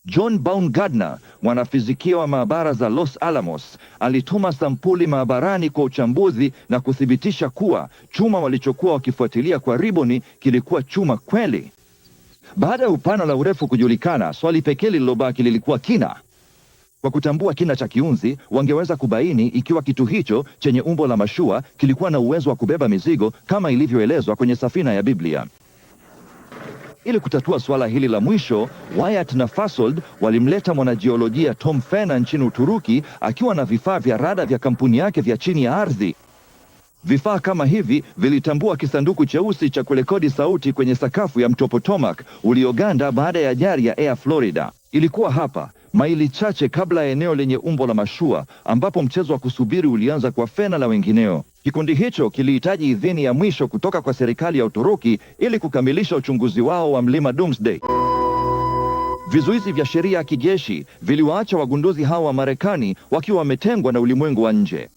John Baumgartner, mwanafizikia wa maabara za Los Alamos, alituma sampuli maabarani kwa uchambuzi na kuthibitisha kuwa chuma walichokuwa wakifuatilia kwa riboni kilikuwa chuma kweli. Baada ya upana na urefu kujulikana, swali pekee lililobaki lilikuwa kina. Kwa kutambua kina cha kiunzi, wangeweza kubaini ikiwa kitu hicho chenye umbo la mashua kilikuwa na uwezo wa kubeba mizigo kama ilivyoelezwa kwenye safina ya Biblia. Ili kutatua suala hili la mwisho, Wyatt na Fasold walimleta mwanajiolojia Tom Fenner nchini Uturuki akiwa na vifaa vya rada vya kampuni yake vya chini ya ardhi. Vifaa kama hivi vilitambua kisanduku cheusi cha kurekodi sauti kwenye sakafu ya mto Potomac ulioganda baada ya ajali ya Air Florida. Ilikuwa hapa, maili chache kabla ya eneo lenye umbo la mashua, ambapo mchezo wa kusubiri ulianza kwa Fenner na wengineo. Kikundi hicho kilihitaji idhini ya mwisho kutoka kwa serikali ya Uturuki ili kukamilisha uchunguzi wao wa mlima Doomsday. Vizuizi vya sheria ya kijeshi viliwaacha wagunduzi hao wa Marekani wakiwa wametengwa na ulimwengu wa nje.